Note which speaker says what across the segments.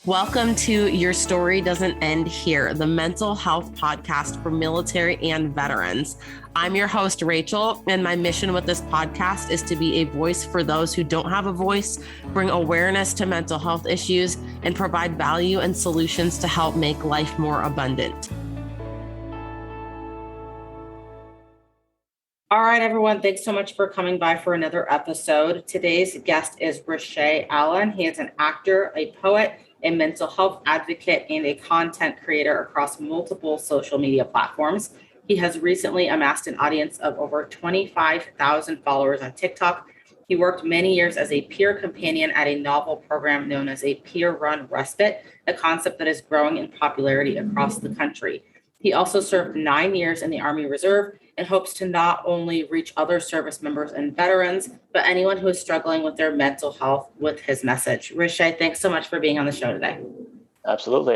Speaker 1: Welcome to Your Story Doesn't End Here, the mental health podcast for military and veterans. I'm your host, Rachel, and my mission with this podcast is to be a voice for those who don't have a voice, bring awareness to mental health issues, and provide value and solutions to help make life more abundant. All right, everyone. Thanks so much for coming by for another episode. Today's guest is Rycheigh Allan. He is an actor, a poet, a mental health advocate, and a content creator across multiple social media platforms. He has recently amassed an audience of over 25,000 followers on TikTok. He worked many years as a peer companion at a novel program known as a peer-run respite, a concept that is growing in popularity across the country. He also served 9 years in the Army Reserve and hopes to not only reach other service members and veterans, but anyone who is struggling with their mental health with his message. Rycheigh, thanks so much for being on the show today.
Speaker 2: Absolutely.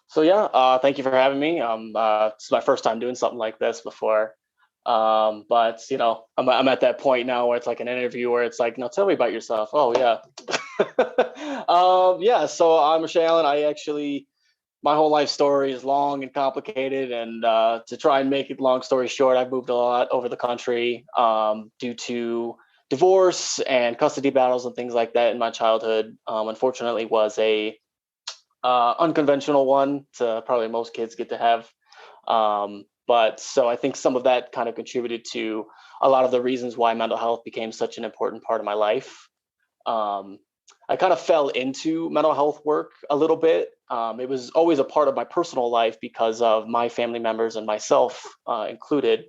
Speaker 2: So thank you for having me. It's my first time doing something like this before. But I'm at that point now where it's like an interview where it's like, no, tell me about yourself. Oh yeah. So I'm Rycheigh Allan. My whole life story is long and complicated, and to try and make it long story short, I've moved a lot over the country due to divorce and custody battles and things like that in my childhood. Unfortunately, was a unconventional one to probably most kids get to have. But so I think some of that kind of contributed to a lot of the reasons why mental health became such an important part of my life. I kind of fell into mental health work a little bit. It was always a part of my personal life because of my family members and myself included.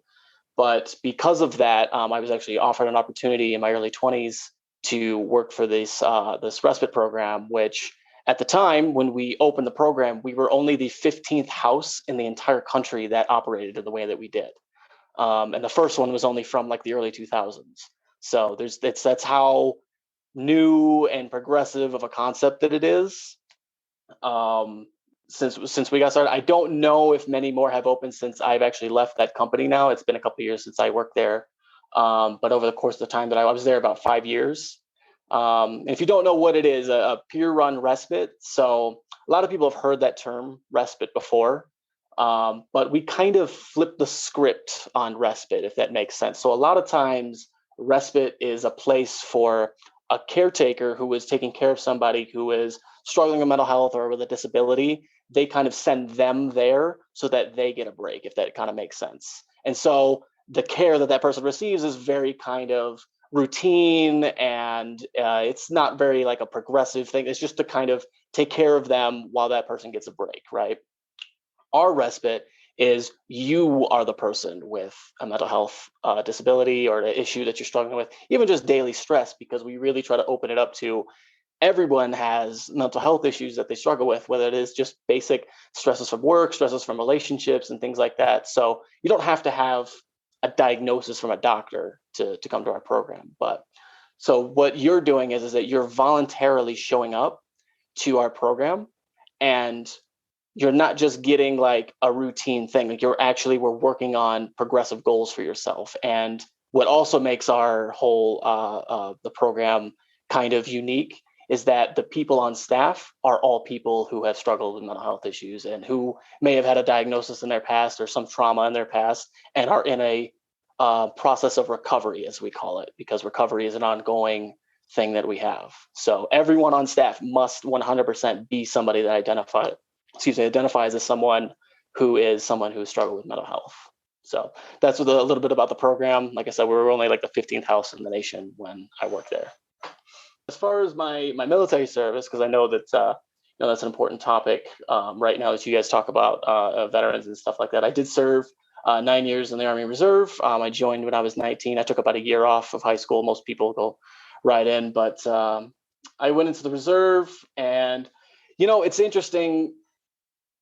Speaker 2: But because of that, I was actually offered an opportunity in my early 20s to work for this respite program, which at the time when we opened the program, we were only the 15th house in the entire country that operated in the way that we did. And the first one was only from like the early 2000s. So that's how new and progressive of a concept that it is. Since we got started, I don't know if many more have opened since I've actually left that company now. It's been a couple of years since I worked there. But over the course of the time that I was there, about 5 years. And if you don't know what it is, a peer-run respite. So a lot of people have heard that term respite before, but we kind of flipped the script on respite, if that makes sense. So a lot of times respite is a place for a caretaker who is taking care of somebody who is struggling with mental health or with a disability. They kind of send them there so that they get a break, if that kind of makes sense. And so the care that person receives is very kind of routine, and it's not very like a progressive thing. It's just to kind of take care of them while that person gets a break, right? Our respite is you are the person with a mental health disability or an issue that you're struggling with, even just daily stress, because we really try to open it up to everyone has mental health issues that they struggle with, whether it is just basic stresses from work, stresses from relationships and things like that. So you don't have to have a diagnosis from a doctor to come to our program. But so what you're doing is that you're voluntarily showing up to our program, and you're not just getting like a routine thing. Like we're working on progressive goals for yourself. And what also makes our whole the program kind of unique is that the people on staff are all people who have struggled with mental health issues and who may have had a diagnosis in their past or some trauma in their past and are in a process of recovery, as we call it, because recovery is an ongoing thing that we have. So everyone on staff must 100% be somebody that identifies as someone who struggled with mental health. So that's a little bit about the program. Like I said, we were only like the 15th house in the nation when I worked there. As far as my military service, because I know that that's an important topic right now that you guys talk about veterans and stuff like that. I did serve 9 years in the Army Reserve. I joined when I was 19. I took about a year off of high school. Most people go right in, but I went into the reserve, and it's interesting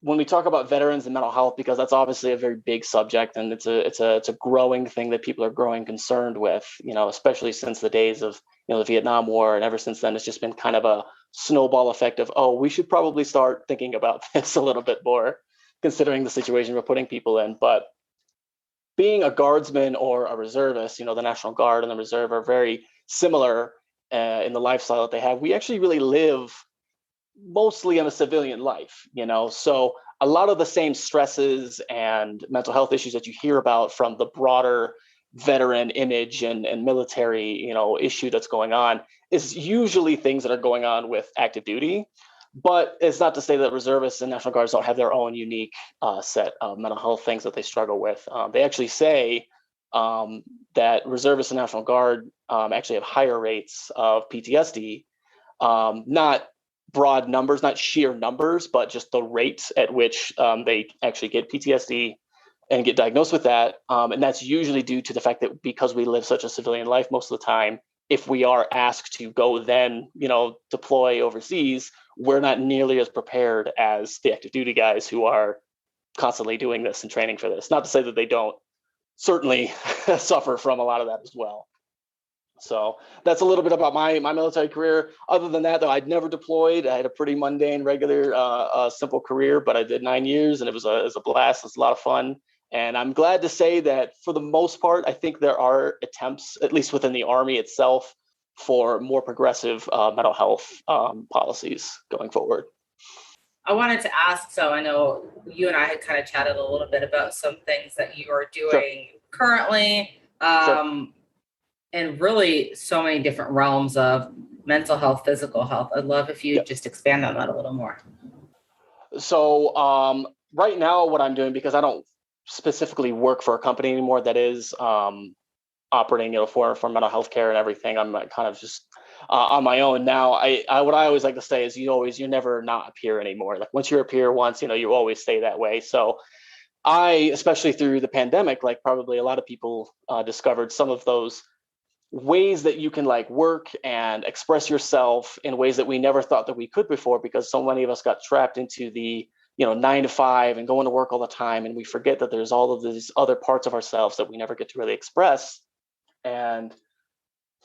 Speaker 2: when we talk about veterans and mental health, because that's obviously a very big subject, and it's a growing thing that people are growing concerned with, especially since the days of the Vietnam War, and ever since then it's just been kind of a snowball effect of, we should probably start thinking about this a little bit more, considering the situation we're putting people in. But being a guardsman or a reservist, the National Guard and the Reserve are very similar in the lifestyle that they have. We actually really live mostly in a civilian life, so a lot of the same stresses and mental health issues that you hear about from the broader veteran image and military, issue that's going on is usually things that are going on with active duty. But it's not to say that reservists and National Guards don't have their own unique set of mental health things that they struggle with. They actually say that reservists and National Guard actually have higher rates of PTSD, not broad numbers, not sheer numbers, but just the rates at which they actually get PTSD and get diagnosed with that. And that's usually due to the fact that because we live such a civilian life most of the time, if we are asked to go then, deploy overseas, we're not nearly as prepared as the active duty guys who are constantly doing this and training for this. Not to say that they don't certainly suffer from a lot of that as well. So that's a little bit about my military career. Other than that, though, I'd never deployed. I had a pretty mundane, regular, simple career, but I did 9 years, and it was a blast. It was a lot of fun. And I'm glad to say that for the most part, I think there are attempts, at least within the Army itself, for more progressive mental health policies going forward.
Speaker 1: I wanted to ask, so I know you and I had kind of chatted a little bit about some things that you are doing currently, and really so many different realms of mental health, physical health. I'd love if you just expand on that a little more.
Speaker 2: So right now what I'm doing, because I don't specifically work for a company anymore that is operating, for mental health care and everything, I'm kind of just on my own now. I what I always like to say is you're never not a peer anymore. Like once you're a peer once, you always stay that way. So I, especially through the pandemic, like probably a lot of people discovered some of those ways that you can like work and express yourself in ways that we never thought that we could before, because so many of us got trapped into the 9 to 5 and going to work all the time, and we forget that there's all of these other parts of ourselves that we never get to really express. And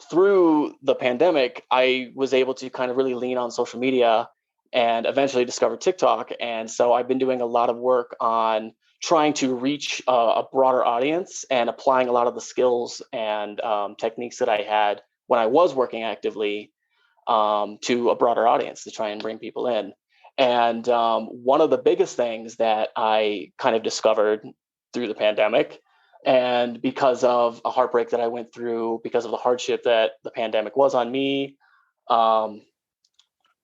Speaker 2: through the pandemic, I was able to kind of really lean on social media and eventually discovered TikTok. And so I've been doing a lot of work on trying to reach a broader audience and applying a lot of the skills and techniques that I had when I was working actively to a broader audience to try and bring people in. And one of the biggest things that I kind of discovered through the pandemic, and because of a heartbreak that I went through, because of the hardship that the pandemic was on me,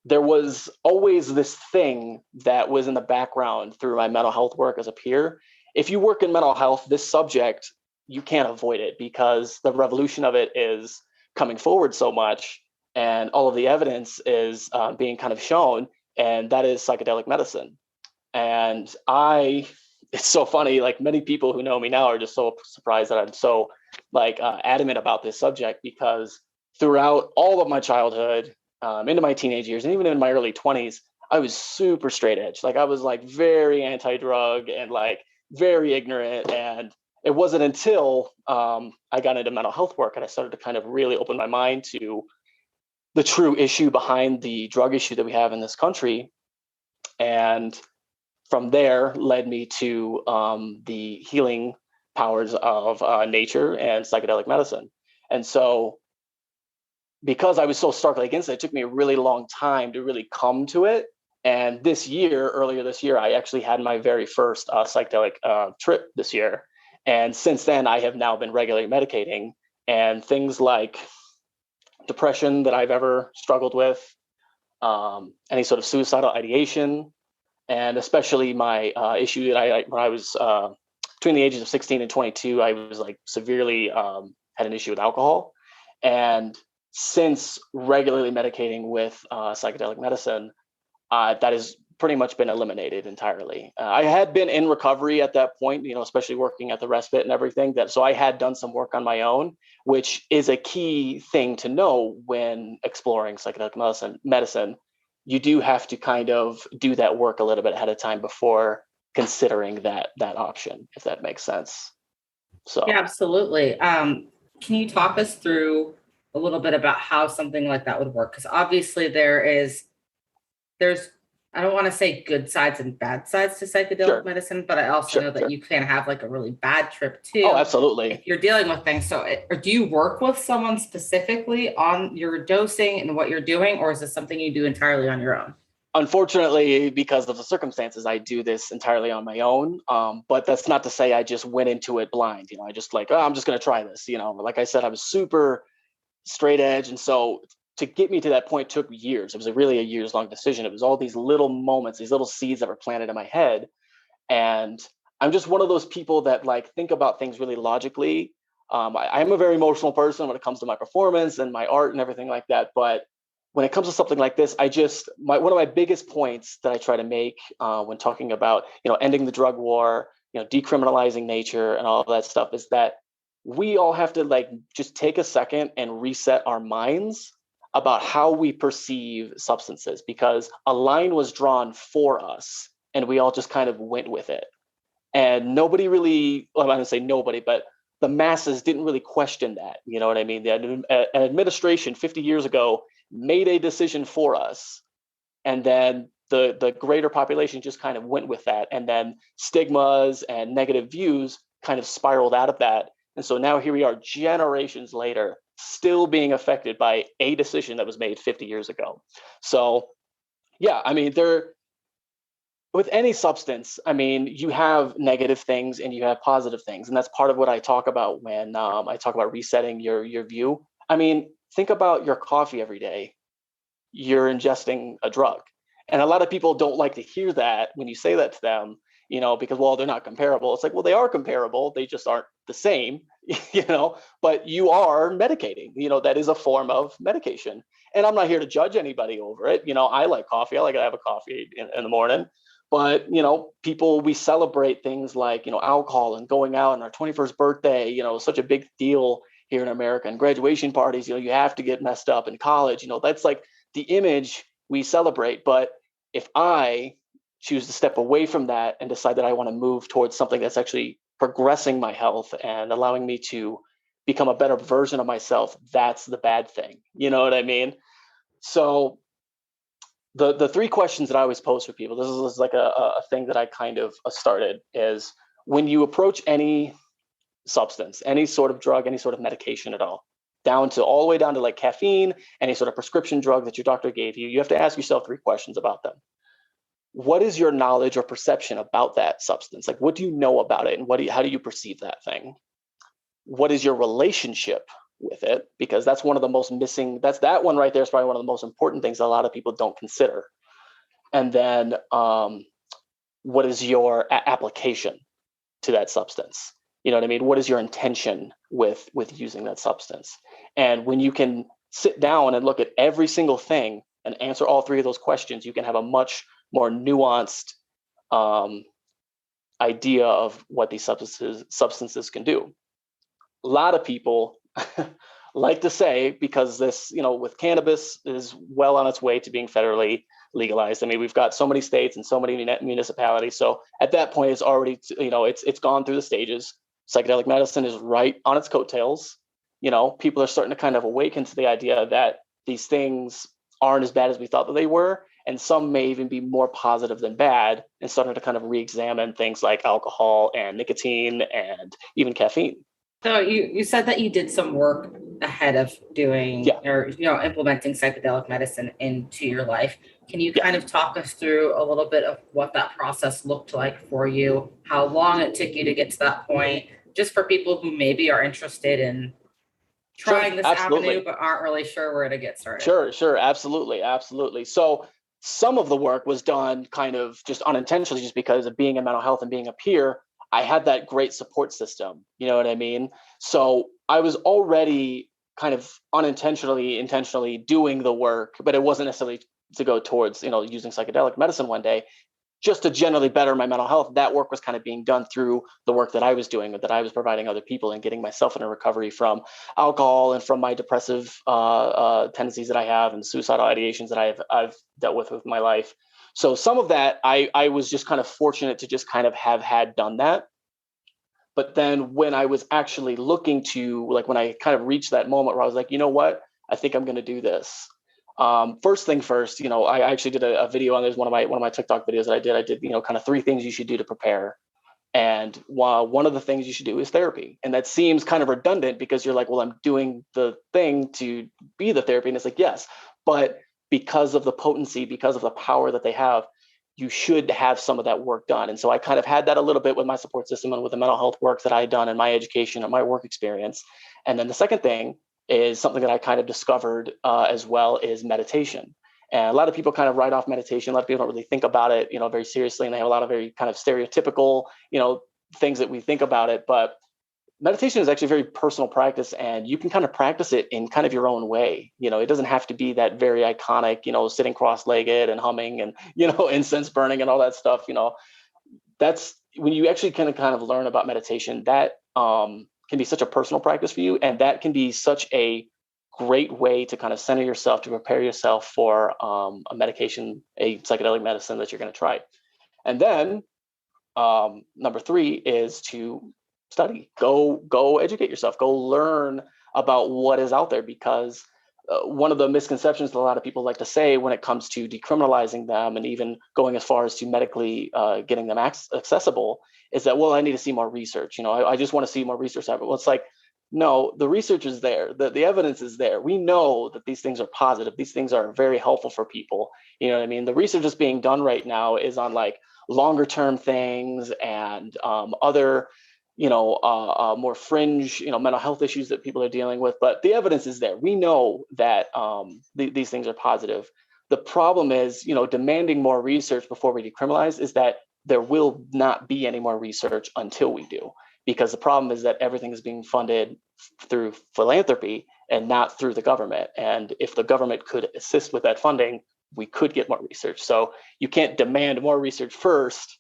Speaker 2: there was always this thing that was in the background through my mental health work as a peer. If you work in mental health, this subject, you can't avoid it because the revolution of it is coming forward so much, and all of the evidence is being kind of shown, and that is psychedelic medicine. And it's so funny, like many people who know me now are just so surprised that I'm so adamant about this subject, because throughout all of my childhood, into my teenage years, and even in my early 20s, I was super straight edge. Like I was very anti-drug and very ignorant. And it wasn't until I got into mental health work and I started to kind of really open my mind to the true issue behind the drug issue that we have in this country. And from there led me to the healing powers of nature and psychedelic medicine. And so because I was so starkly against it took me a really long time to really come to it. And earlier this year, I actually had my very first psychedelic trip this year. And since then, I have now been regularly medicating, and things like depression that I've ever struggled with, any sort of suicidal ideation, and especially my issue that when I was between the ages of 16 and 22, I was severely had an issue with alcohol. And since regularly medicating with psychedelic medicine, that has pretty much been eliminated entirely. I had been in recovery at that point, especially working at the respite and everything. So I had done some work on my own, which is a key thing to know when exploring psychedelic medicine. You do have to kind of do that work a little bit ahead of time before considering that option, if that makes sense. So
Speaker 1: yeah, absolutely. Can you talk us through a little bit about how something like that would work? Because obviously there's I don't want to say good sides and bad sides to psychedelic medicine, but I also know that you can have a really bad trip too.
Speaker 2: Oh, absolutely.
Speaker 1: If you're dealing with things. So do you work with someone specifically on your dosing and what you're doing, or is this something you do entirely on your own?
Speaker 2: Unfortunately, because of the circumstances, I do this entirely on my own. But that's not to say I just went into it blind. I just like, oh, I'm just going to try this. Like I said, I was super straight edge. And so to get me to that point took years. It was really a years long decision. It was all these little moments, these little seeds that were planted in my head. And I'm just one of those people that like think about things really logically. I'm a very emotional person when it comes to my performance and my art and everything like that. But when it comes to something like this, one of my biggest points that I try to make when talking about ending the drug war, decriminalizing nature and all of that stuff is that we all have to like just take a second and reset our minds about how we perceive substances, because a line was drawn for us and we all just kind of went with it. And nobody really, well, I'm not going to say nobody, but the masses didn't really question that. You know what I mean? An administration 50 years ago made a decision for us. And then the greater population just kind of went with that. And then stigmas and negative views kind of spiraled out of that. And so now here we are generations later, still being affected by a decision that was made 50 years ago. So yeah, I mean, with any substance, I mean, you have negative things and you have positive things. And that's part of what I talk about when I talk about resetting your view. I mean, think about your coffee every day. You're ingesting a drug. And a lot of people don't like to hear that when you say that to them, because, well, they're not comparable. It's like, well, they are comparable. They just aren't the same, but you are medicating, that is a form of medication. And I'm not here to judge anybody over it. I like coffee. I like to have a coffee in the morning. But, we celebrate things like, alcohol and going out on our 21st birthday, such a big deal here in America, and graduation parties, you have to get messed up in college, that's like the image we celebrate. But if I choose to step away from that and decide that I want to move towards something that's actually progressing my health and allowing me to become a better version of myself, that's the bad thing. You know what I mean? So the three questions that I always pose for people, this is like a thing that I kind of started, is when you approach any substance, any sort of drug, any sort of medication at all, all the way down to like caffeine, any sort of prescription drug that your doctor gave you, you have to ask yourself three questions about them. What is your knowledge or perception about that substance? Like, what do you know about it? And how do you perceive that thing? What is your relationship with it? Because that's one of the most missing, that one right there is probably one of the most important things a lot of people don't consider. And then what is your application to that substance? You know what I mean? What is your intention with using that substance? And when you can sit down and look at every single thing and answer all three of those questions, you can have a much more nuanced idea of what these substances can do. A lot of people like to say, because this, with cannabis is well on its way to being federally legalized. I mean, we've got so many states and so many municipalities. So at that point, it's already, it's gone through the stages. Psychedelic medicine is right on its coattails. People are starting to kind of awaken to the idea that these things aren't as bad as we thought that they were. And some may even be more positive than bad, and starting to kind of re-examine things like alcohol and nicotine and even caffeine.
Speaker 1: So you said that you did some work ahead of doing or implementing psychedelic medicine into your life. Can you kind of talk us through a little bit of what that process looked like for you, how long it took you to get to that point, just for people who maybe are interested in trying this avenue but aren't really sure where to get started?
Speaker 2: Sure, absolutely. So some of the work was done kind of just unintentionally, just because of being in mental health and being a peer. I had that great support system. You know what I mean? So I was already kind of intentionally doing the work, but it wasn't necessarily to go towards, using psychedelic medicine one day, just to generally better my mental health. That work was kind of being done through the work that I was doing, that I was providing other people, and getting myself in a recovery from alcohol and from my depressive tendencies that I have, and suicidal ideations that I've dealt with my life. So some of that, I was just kind of fortunate to just kind of have had done that. But then when I was actually looking to, like, when I kind of reached that moment where I was like, you know what, I think I'm going to do this. First thing first, I actually did a video on this, one of my TikTok videos that I did, kind of 3 things you should do to prepare. And one of the things you should do is therapy. And that seems kind of redundant, because you're like, well, I'm doing the thing to be the therapy. And it's like, yes, but because of the potency, because of the power that they have, you should have some of that work done. And so I kind of had that a little bit with my support system and with the mental health work that I had done in my education and my work experience. And then the second thing is something that I kind of discovered as well is meditation. And a lot of people kind of write off meditation. A lot of people don't really think about it, very seriously. And they have a lot of very kind of stereotypical, things that we think about it. But meditation is actually a very personal practice, and you can kind of practice it in kind of your own way. It doesn't have to be that very iconic, sitting cross-legged and humming and, incense burning and all that stuff. That's when you actually kind of learn about meditation, that can be such a personal practice for you. And that can be such a great way to kind of center yourself, to prepare yourself for a medication, a psychedelic medicine that you're going to try. And then number 3 is to study, go educate yourself, go learn about what is out there, because one of the misconceptions that a lot of people like to say when it comes to decriminalizing them and even going as far as to medically getting them accessible is that, well, I need to see more research. I just want to see more research. Well, it's like, no, the research is there. The evidence is there. We know that these things are positive. These things are very helpful for people. You know what I mean? The research that's being done right now is on like longer term things and other more fringe, mental health issues that people are dealing with. But the evidence is there. We know that these things are positive. The problem is, demanding more research before we decriminalize is that there will not be any more research until we do. Because the problem is that everything is being funded through philanthropy and not through the government. And if the government could assist with that funding, we could get more research. So you can't demand more research first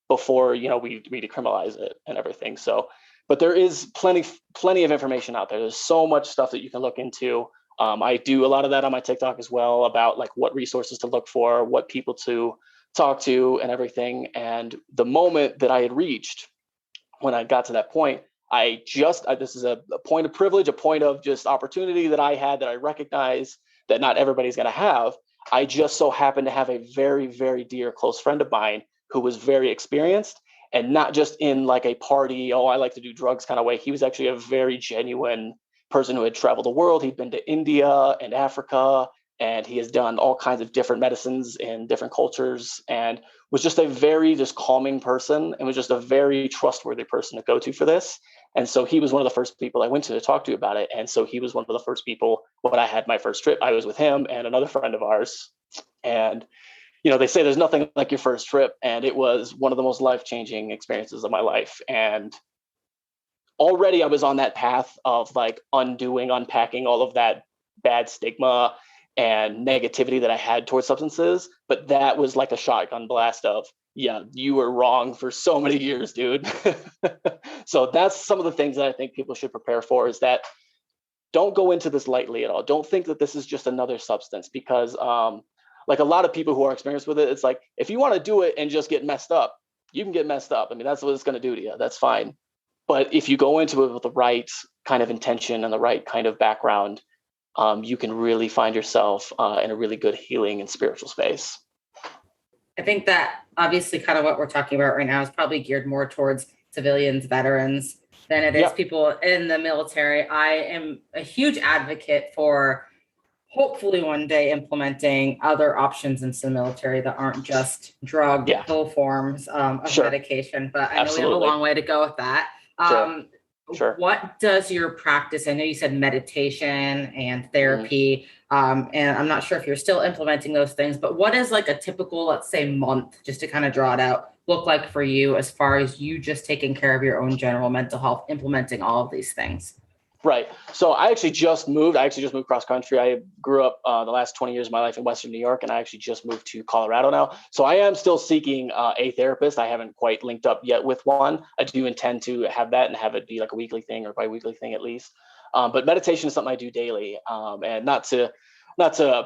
Speaker 2: before we decriminalize it and everything. So, but there is plenty of information out there. There's so much stuff that you can look into. I do a lot of that on my TikTok as well, about like what resources to look for, what people to talk to and everything. And the moment that I had reached, when I got to that point, this is a point of privilege, a point of just opportunity that I had, that I recognize that not everybody's going to have. I just so happened to have a very, very dear close friend of mine who was very experienced, and not just in like a party, I like to do drugs kind of way. He was actually a very genuine person who had traveled the world. He'd been to India and Africa, and he has done all kinds of different medicines in different cultures, and was just a very calming person, and was just a very trustworthy person to go to for this. And so he was one of the first people I went to talk to about it. And so he was one of the first people when I had my first trip. I was with him and another friend of ours. And they say there's nothing like your first trip. And it was one of the most life-changing experiences of my life. And already I was on that path of like unpacking all of that bad stigma and negativity that I had towards substances. But that was like a shotgun blast of, yeah, you were wrong for so many years, dude. So that's some of the things that I think people should prepare for, is that don't go into this lightly at all. Don't think that this is just another substance, because like a lot of people who are experienced with it, it's like, if you want to do it and just get messed up, you can get messed up. I mean, that's what it's going to do to you. That's fine. But if you go into it with the right kind of intention and the right kind of background, you can really find yourself in a really good healing and spiritual space.
Speaker 1: I think that obviously kind of what we're talking about right now is probably geared more towards civilians, veterans, than it is people in the military. I am a huge advocate for hopefully one day implementing other options into the military that aren't just drug pill forms of medication. But I know we have a long way to go with that. Sure. What does your practice? I know you said meditation and therapy, and I'm not sure if you're still implementing those things, but what is like a typical, let's say, month, just to kind of draw it out, look like for you as far as you just taking care of your own general mental health, implementing all of these things?
Speaker 2: Right. So I actually just moved cross country. I grew up the last 20 years of my life in Western New York, and I actually just moved to Colorado now. So I am still seeking a therapist. I haven't quite linked up yet with one. I do intend to have that and have it be like a weekly thing or bi-weekly thing at least. But meditation is something I do daily. And not to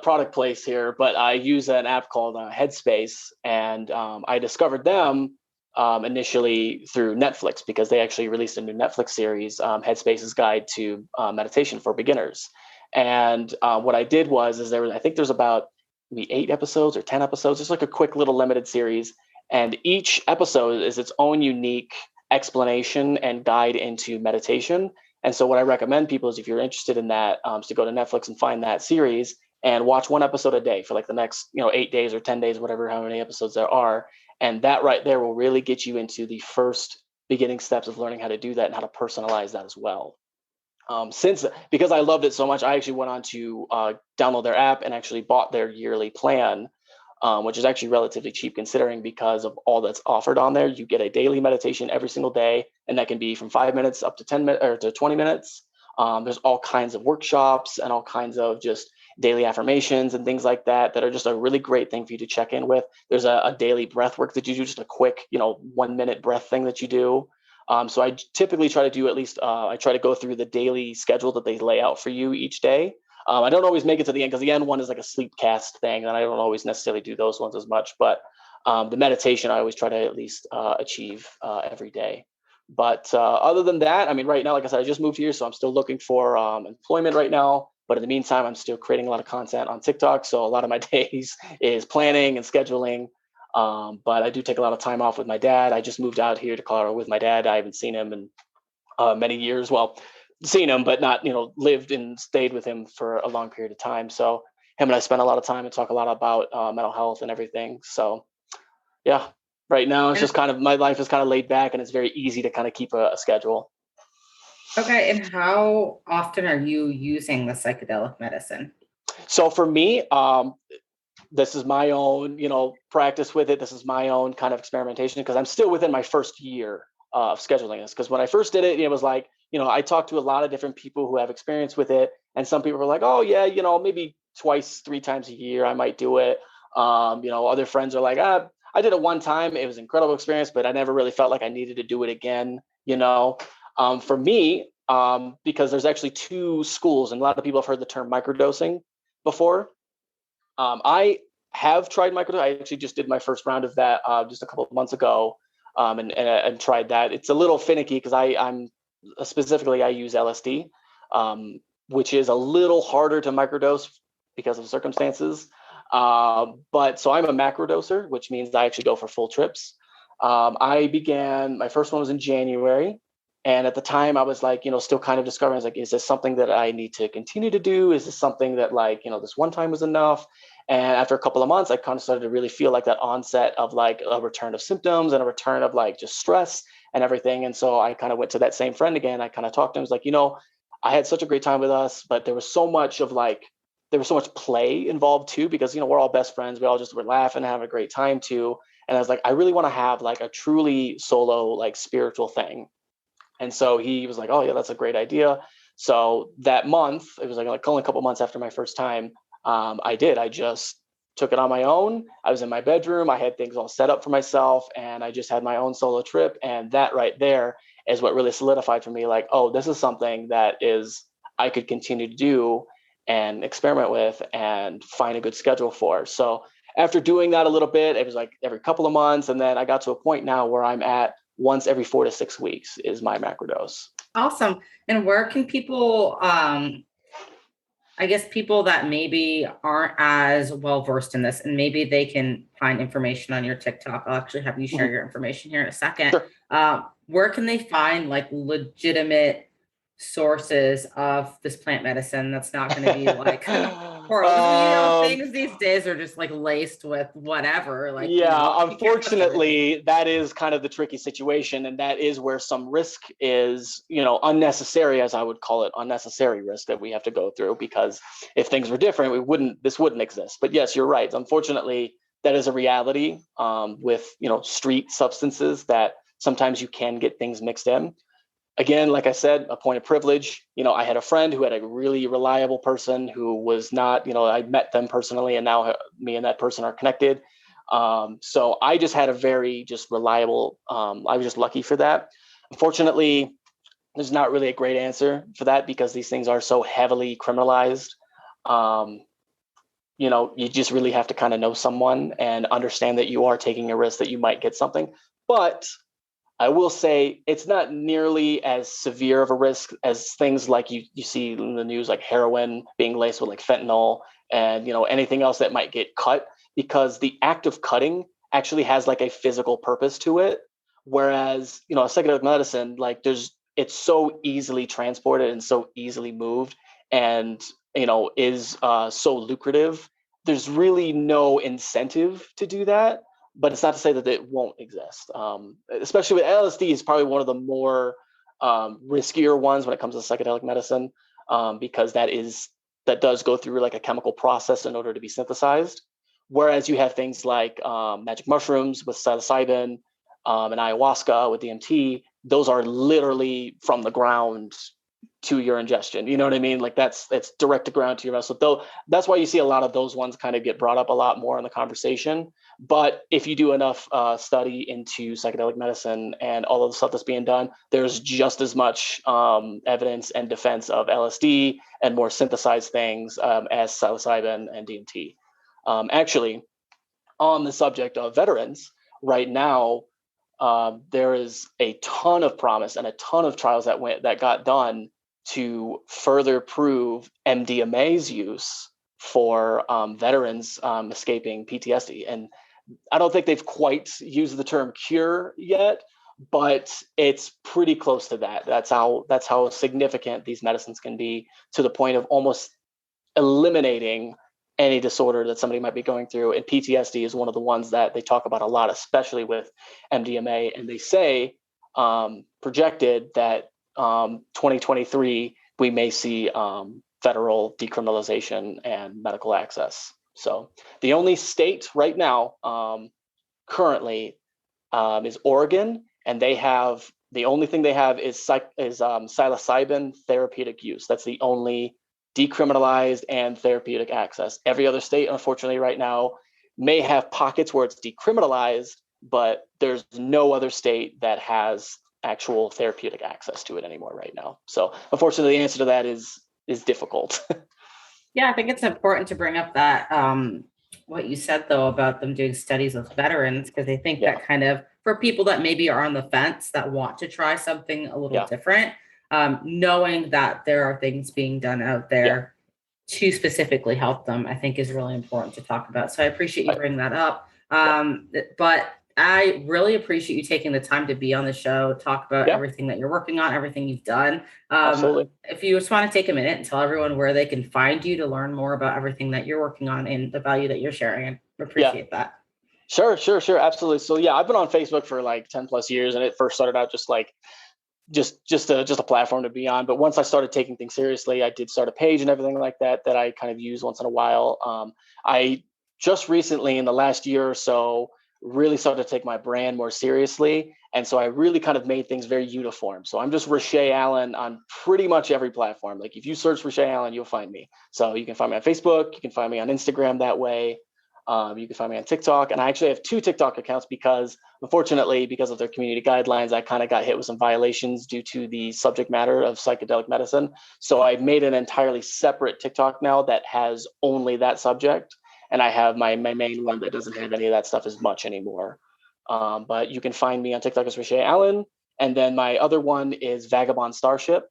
Speaker 2: product place here, but I use an app called Headspace, and I discovered them initially through Netflix, because they actually released a new Netflix series, Headspace's Guide to Meditation for Beginners. And what I did was, I think there's about maybe 8 episodes or 10 episodes. It's like a quick little limited series. And each episode is its own unique explanation and guide into meditation. And so what I recommend people is, if you're interested in that, is to go to Netflix and find that series and watch one episode a day for like the next, 8 days or 10 days, whatever, how many episodes there are. And that right there will really get you into the first beginning steps of learning how to do that and how to personalize that as well. Because I loved it so much, I actually went on to download their app and actually bought their yearly plan, which is actually relatively cheap considering, because of all that's offered on there. You get a daily meditation every single day, and that can be from 5 minutes up to 10 minutes or to 20 minutes. There's all kinds of workshops and all kinds of just daily affirmations and things like that that are just a really great thing for you to check in with. There's a daily breath work that you do, just a quick, 1 minute breath thing that you do. So I typically try to do at least, I try to go through the daily schedule that they lay out for you each day. I don't always make it to the end, because the end one is like a sleep cast thing, and I don't always necessarily do those ones as much. But the meditation, I always try to at least achieve every day. But other than that, I mean, right now, like I said, I just moved here, so I'm still looking for employment right now. But in the meantime, I'm still creating a lot of content on TikTok. So a lot of my days is planning and scheduling. But I do take a lot of time off with my dad. I just moved out here to Colorado with my dad. I haven't seen him in many years. Well, seen him, but not, lived and stayed with him for a long period of time. So him and I spend a lot of time and talk a lot about mental health and everything. So yeah, right now it's just kind of, my life is kind of laid back, and it's very easy to kind of keep a schedule.
Speaker 1: Okay. And how often are you using the psychedelic medicine?
Speaker 2: So for me, this is my own, practice with it. This is my own kind of experimentation, because I'm still within my first year of scheduling this. Because when I first did it, it was like, I talked to a lot of different people who have experience with it. And some people were like, oh yeah, maybe twice, 3 times a year, I might do it. Other friends are like, I did it one time. It was an incredible experience, but I never really felt like I needed to do it again. For me, because there's actually 2 schools, and a lot of people have heard the term microdosing before. I have tried microdosing. I actually just did my first round of that just a couple of months ago, and tried that. It's a little finicky because I'm specifically, I use LSD, which is a little harder to microdose because of circumstances. But so I'm a macrodoser, which means I actually go for full trips. My first one was in January. And at the time I was like, still kind of discovering, I was like, is this something that I need to continue to do? Is this something that this one time was enough? And after a couple of months, I kind of started to really feel like that onset of like a return of symptoms and a return of like just stress and everything. And so I kind of went to that same friend again. I kind of talked to him. I was like, I had such a great time with us, but there was so much play involved too, because, we're all best friends. We all just were laughing and having a great time too. And I was like, I really want to have like a truly solo, like spiritual thing. And so he was like, oh yeah, that's a great idea. So that month, it was like only a couple months after my first time, I just took it on my own. I was in my bedroom. I had things all set up for myself, and I just had my own solo trip. And that right there is what really solidified for me, like, oh, this is something that I could continue to do and experiment with and find a good schedule for. So after doing that a little bit, it was like every couple of months. And then I got to a point now where I'm at once every 4 to 6 weeks is my macrodose.
Speaker 1: Awesome. And where can people, I guess people that maybe aren't as well versed in this, and maybe they can find information on your TikTok. I'll actually have you share your information here in a second.
Speaker 2: Sure.
Speaker 1: Where can they find like legitimate sources of this plant medicine that's not going to be like things these days are just like laced with whatever, like
Speaker 2: unfortunately that is kind of the tricky situation, and that is where some risk is unnecessary, as I would call it, unnecessary risk that we have to go through, because if things were different, this wouldn't exist. But yes, you're right, unfortunately that is a reality with street substances, that sometimes you can get things mixed in. Again, like I said, a point of privilege. I had a friend who had a really reliable person who was not, I met them personally, and now me and that person are connected. So I just had a very just reliable, I was just lucky for that. Unfortunately, there's not really a great answer for that, because these things are so heavily criminalized. You just really have to kind of know someone and understand that you are taking a risk that you might get something. But I will say it's not nearly as severe of a risk as things like you see in the news, like heroin being laced with like fentanyl and anything else that might get cut, because the act of cutting actually has like a physical purpose to it. Whereas, a psychedelic medicine, like it's so easily transported and so easily moved. And is so lucrative, there's really no incentive to do that. But it's not to say that it won't exist. Especially with LSD is probably one of the more riskier ones when it comes to psychedelic medicine, because that does go through like a chemical process in order to be synthesized. Whereas you have things like magic mushrooms with psilocybin and ayahuasca with DMT, those are literally from the ground to your ingestion. You know what I mean? Like it's direct to ground to your vessel. Though that's why you see a lot of those ones kind of get brought up a lot more in the conversation. But if you do enough study into psychedelic medicine and all of the stuff that's being done, there's just as much evidence and defense of LSD and more synthesized things as psilocybin and DMT. Actually, on the subject of veterans, right now, there is a ton of promise and a ton of trials that got done to further prove MDMA's use for veterans escaping PTSD. And I don't think they've quite used the term cure yet, but it's pretty close to that. That's how significant these medicines can be, to the point of almost eliminating any disorder that somebody might be going through. And PTSD is one of the ones that they talk about a lot, especially with MDMA. And they say projected that 2023, we may see federal decriminalization and medical access. So the only state right now currently is Oregon, and the only thing they have is psilocybin therapeutic use. That's the only decriminalized and therapeutic access. Every other state, unfortunately, right now may have pockets where it's decriminalized, but there's no other state that has actual therapeutic access to it anymore right now. So unfortunately, the answer to that is difficult.
Speaker 1: Yeah, I think it's important to bring up that what you said though about them doing studies with veterans, because I think that kind of, for people that maybe are on the fence that want to try something a little different, knowing that there are things being done out there to specifically help them, I think is really important to talk about. So I appreciate you bringing that up. But I really appreciate you taking the time to be on the show, talk about everything that you're working on, everything you've done.
Speaker 2: Absolutely.
Speaker 1: If you just want to take a minute and tell everyone where they can find you to learn more about everything that you're working on and the value that you're sharing, I appreciate that.
Speaker 2: Sure. Absolutely. So I've been on Facebook for like 10 plus years, and it first started out just like just a platform to be on. But once I started taking things seriously, I did start a page and everything like that I kind of use once in a while. I just recently, in the last year or so, really started to take my brand more seriously. And so I really kind of made things very uniform. So I'm just Rycheigh Allan on pretty much every platform. Like if you search Rycheigh Allan, you'll find me. So you can find me on Facebook, you can find me on Instagram that way. You can find me on TikTok. And I actually have 2 TikTok accounts because, unfortunately, because of their community guidelines, I kind of got hit with some violations due to the subject matter of psychedelic medicine. So I've made an entirely separate TikTok now that has only that subject. And I have my main one that doesn't have any of that stuff as much anymore. But you can find me on TikTok as Rycheigh Allan. And then my other one is Vagabond Starship,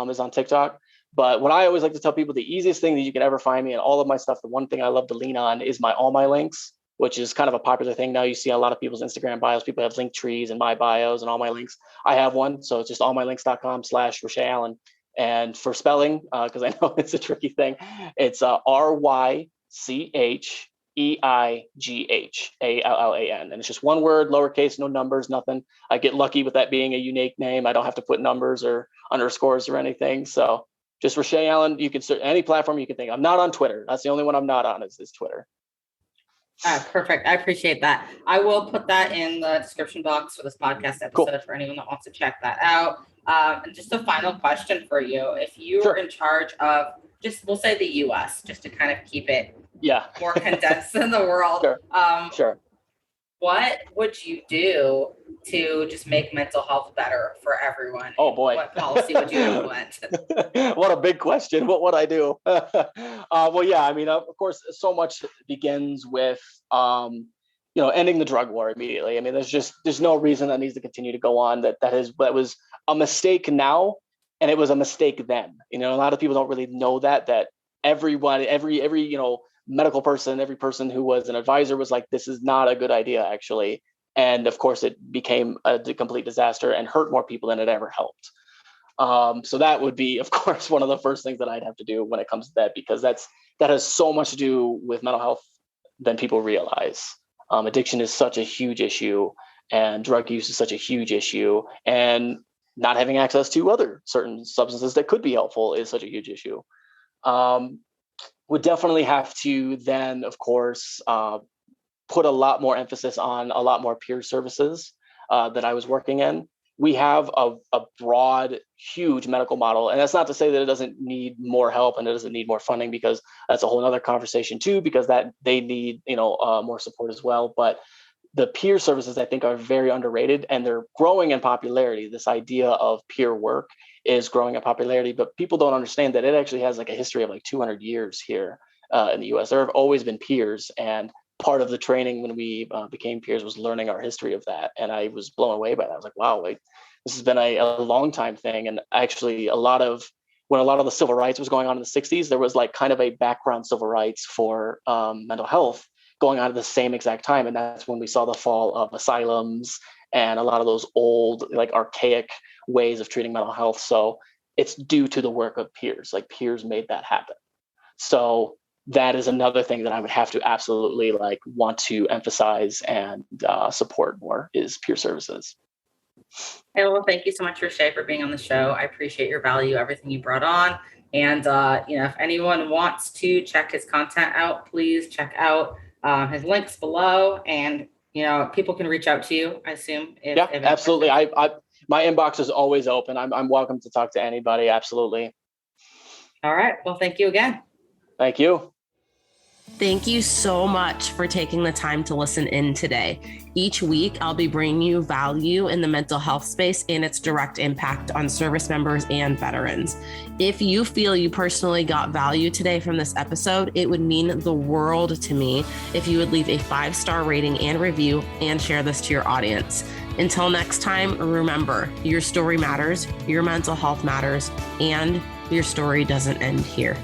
Speaker 2: is on TikTok. But what I always like to tell people, the easiest thing that you can ever find me and all of my stuff, the one thing I love to lean on is all my links, which is kind of a popular thing now. You see a lot of people's Instagram bios. People have link trees and my bios and all my links. I have one. So it's just allmylinks.com/Rycheigh Allan. And for spelling, because I know it's a tricky thing, it's RYCHEIGH ALLAN. And it's just one word, lowercase, no numbers, nothing. I get lucky with that being a unique name. I don't have to put numbers or underscores or anything. So just Rycheigh Allan. You can search any platform you can think. I'm not on Twitter. That's the only one I'm not on is Twitter.
Speaker 1: Perfect. I appreciate that. I will put that in the description box for this podcast episode for anyone that wants to check that out. And just a final question for you. If you were in charge of we'll say the US, just to kind of keep it more condensed in the world.
Speaker 2: Sure.
Speaker 1: What would you do to just make mental health better for everyone?
Speaker 2: Oh boy.
Speaker 1: What policy would you implement?
Speaker 2: What a big question. What would I do? I mean, of course, so much begins with, ending the drug war immediately. I mean, there's no reason that needs to continue to go on. That was a mistake now, and it was a mistake then. A lot of people don't really know that everyone, every medical person, every person who was an advisor was like, this is not a good idea, actually. And of course, it became a complete disaster and hurt more people than it ever helped. So that would be, of course, one of the first things that I'd have to do when it comes to that, because that has so much to do with mental health than people realize. Addiction is such a huge issue, and drug use is such a huge issue, and not having access to other certain substances that could be helpful is such a huge issue. Would definitely have to then, of course, put a lot more emphasis on a lot more peer services that I was working in. We have a broad, huge medical model. And that's not to say that it doesn't need more help and it doesn't need more funding, because that's a whole other conversation too, because that they need, more support as well. But the peer services, I think, are very underrated, and they're growing in popularity. This idea of peer work is growing in popularity, but people don't understand that it actually has like a history of like 200 years here in the US. There have always been peers, and part of the training when we became peers was learning our history of that. And I was blown away by that. I was like, wow, this has been a long time thing. And actually when a lot of the civil rights was going on in the 60s, there was like kind of a background civil rights for mental health going on at the same exact time. And that's when we saw the fall of asylums and a lot of those old, like archaic ways of treating mental health. So it's due to the work of peers. Like peers made that happen. So that is another thing that I would have to absolutely want to emphasize and support more, is peer services.
Speaker 1: Hey, well, thank you so much, Rycheigh, for being on the show. I appreciate your value, everything you brought on. And, if anyone wants to check his content out, please check out his links below. And, people can reach out to you, I assume. If
Speaker 2: absolutely. My inbox is always open. I'm welcome to talk to anybody. Absolutely.
Speaker 1: All right. Well, thank you again.
Speaker 2: Thank you.
Speaker 3: Thank you so much for taking the time to listen in today. Each week, I'll be bringing you value in the mental health space and its direct impact on service members and veterans. If you feel you personally got value today from this episode, it would mean the world to me if you would leave a 5-star rating and review and share this to your audience. Until next time, remember, your story matters, your mental health matters, and your story doesn't end here.